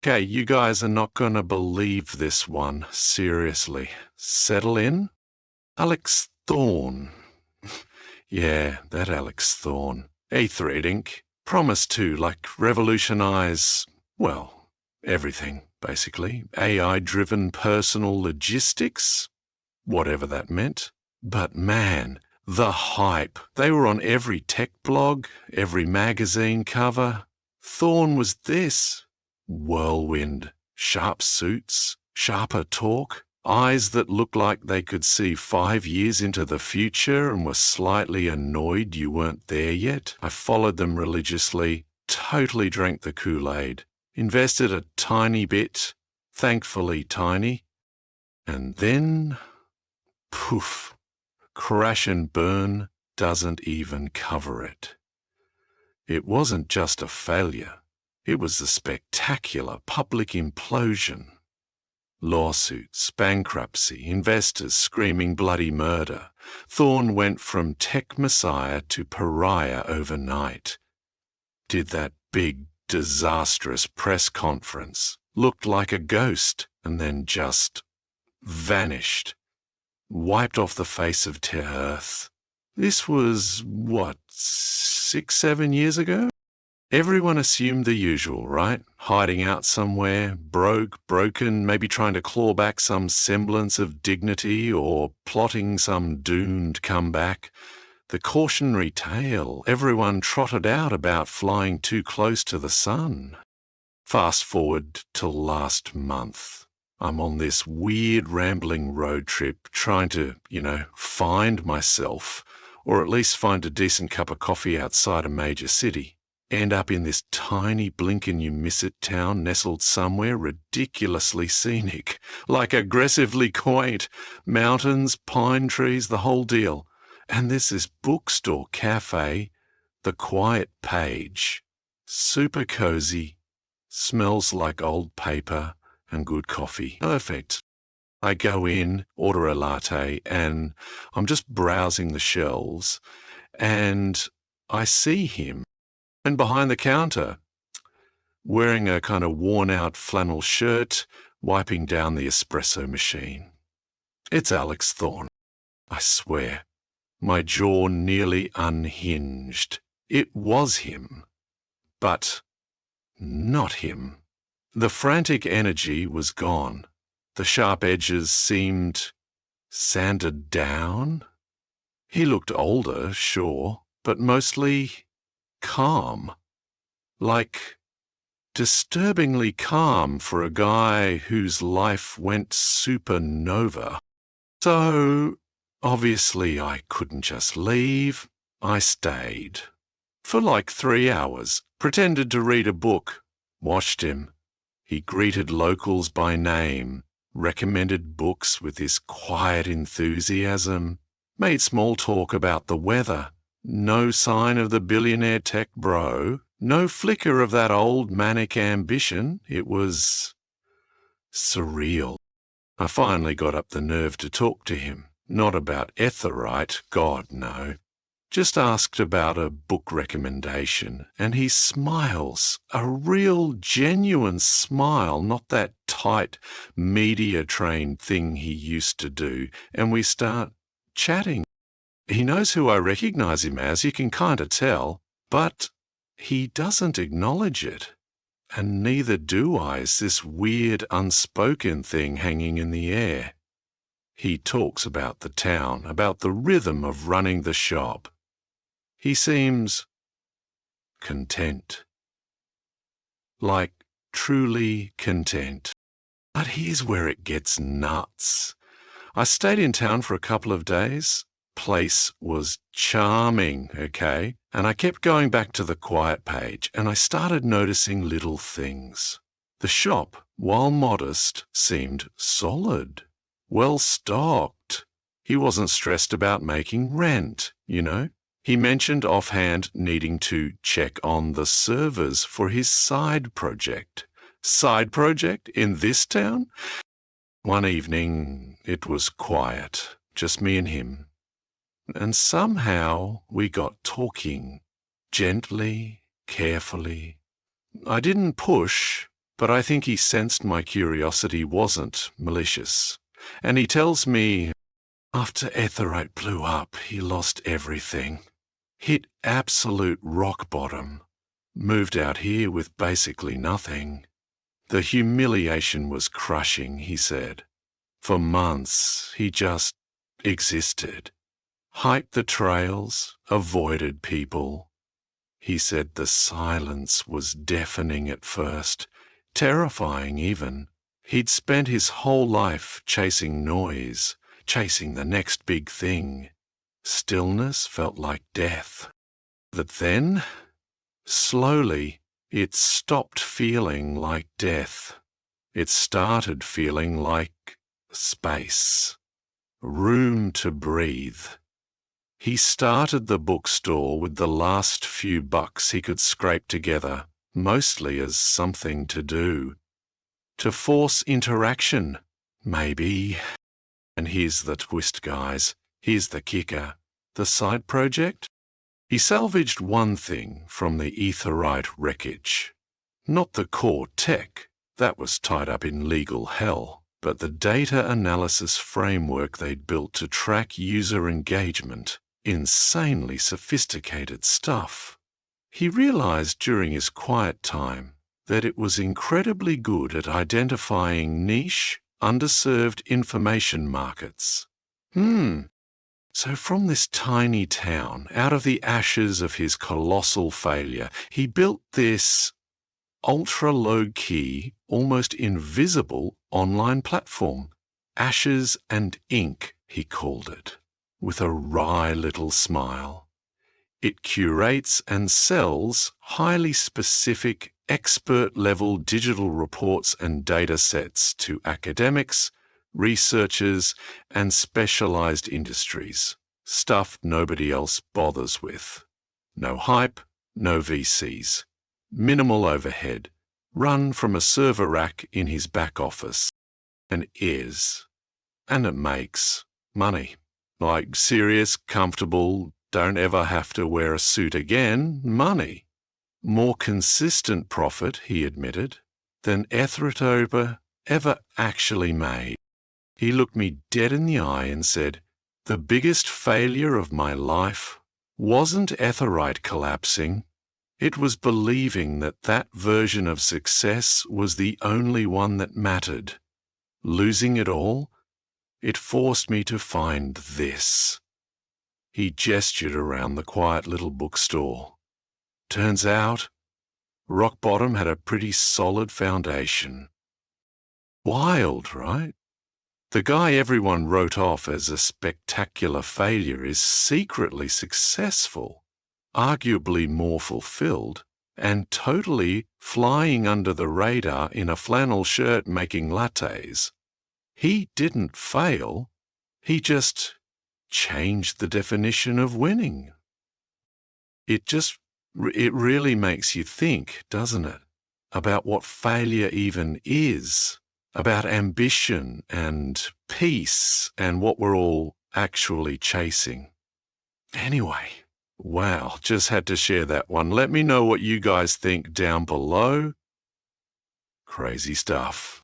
Okay, you guys are not going to believe this one. Seriously. Settle in. Alex Thorne. Yeah, that Alex Thorne. 𝐅𝐻𝐸𝐷 promised to, revolutionize, well, everything, basically. AI-driven personal logistics, whatever that meant. But man, the hype. They were on every tech blog, every magazine cover. Thorne was this. Whirlwind, sharp suits, sharper talk, eyes that looked like they could see 5 years into the future and were slightly annoyed you weren't there yet. I followed them religiously, totally drank the Kool-Aid, invested a tiny bit, thankfully tiny, and then, poof, crash and burn doesn't even cover it. It wasn't just a failure. It was a spectacular public implosion. Lawsuits, bankruptcy, investors screaming bloody murder. Thorne went from tech messiah to pariah overnight. Did that big, disastrous press conference. Looked like a ghost and then just vanished. Wiped off the face of Earth. This was, 6, 7 years ago? Everyone assumed the usual, right? Hiding out somewhere, broken, maybe trying to claw back some semblance of dignity or plotting some doomed comeback. The cautionary tale everyone trotted out about flying too close to the sun. Fast forward till last month. I'm on this weird rambling road trip trying to, find myself, or at least find a decent cup of coffee outside a major city. End up in this tiny blink-and-you-miss-it town nestled somewhere ridiculously scenic, aggressively quaint. Mountains, pine trees, the whole deal. And there's this bookstore cafe, The Quiet Page. Super cozy, smells like old paper and good coffee. Perfect. I go in, order a latte, and I'm just browsing the shelves, and I see him. And behind the counter, wearing a kind of worn-out flannel shirt, wiping down the espresso machine. It's Alex Thorne. I swear, my jaw nearly unhinged. It was him, but not him. The frantic energy was gone. The sharp edges seemed sanded down. He looked older, sure, but mostly calm. Disturbingly calm for a guy whose life went supernova. So, obviously I couldn't just leave. I stayed. For 3 hours, pretended to read a book, watched him. He greeted locals by name, recommended books with this quiet enthusiasm, made small talk about the weather. No sign of the billionaire tech bro, no flicker of that old manic ambition. It was surreal. I finally got up the nerve to talk to him. Not about 𝐅𝐻𝐸𝐷, God no. Just asked about a book recommendation, and he smiles. A real, genuine smile, not that tight, media-trained thing he used to do, and we start chatting. He knows who I recognize him as, you can kind of tell, but he doesn't acknowledge it. And neither do I. It's this weird, unspoken thing hanging in the air. He talks about the town, about the rhythm of running the shop. He seems content. Truly content. But here's where it gets nuts. I stayed in town for a couple of days. Place was charming, okay? And I kept going back to the Quiet Page, and I started noticing little things. The shop, while modest, seemed solid, well stocked. He wasn't stressed about making rent, He mentioned offhand needing to check on the servers for his side project. Side project in this town? One evening, it was quiet, just me and him. And somehow we got talking, gently, carefully. I didn't push, but I think he sensed my curiosity wasn't malicious. And he tells me, after 𝐅𝐻𝐷𝐄 blew up, he lost everything. Hit absolute rock bottom. Moved out here with basically nothing. The humiliation was crushing, he said. For months, he just existed. Hiked the trails, avoided people. He said the silence was deafening at first, terrifying even. He'd spent his whole life chasing noise, chasing the next big thing. Stillness felt like death. But then, slowly, it stopped feeling like death. It started feeling like space, room to breathe. He started the bookstore with the last few bucks he could scrape together, mostly as something to do. To force interaction, maybe. And here's the twist, guys. Here's the kicker. The side project? He salvaged one thing from the 𝐅𝐻𝐷𝐄 wreckage. Not the core tech. That was tied up in legal hell. But the data analysis framework they'd built to track user engagement. Insanely sophisticated stuff. He realized during his quiet time that it was incredibly good at identifying niche, underserved information markets. So from this tiny town, out of the ashes of his colossal failure, he built this ultra-low-key, almost invisible online platform. Ashes and ink, he called it, with a wry little smile. It curates and sells highly specific, expert-level digital reports and data sets to academics, researchers, and specialized industries. Stuff nobody else bothers with. No hype, no VCs. Minimal overhead. Run from a server rack in his back office. And it makes money. Like serious, comfortable, don't ever have to wear a suit again money. More consistent profit, he admitted, than 𝐅𝐻𝐷𝐄 ever actually made. He looked me dead in the eye and said, the biggest failure of my life wasn't 𝐅𝐻𝐷𝐄 collapsing. It was believing that that version of success was the only one that mattered. Losing it all, it forced me to find this. He gestured around the quiet little bookstore. Turns out, rock bottom had a pretty solid foundation. Wild, right? The guy everyone wrote off as a spectacular failure is secretly successful, arguably more fulfilled, and totally flying under the radar in a flannel shirt making lattes. He didn't fail. He just changed the definition of winning. It really makes you think, doesn't it, about what failure even is, about ambition and peace and what we're all actually chasing. Anyway, wow, just had to share that one. Let me know what you guys think down below. Crazy stuff.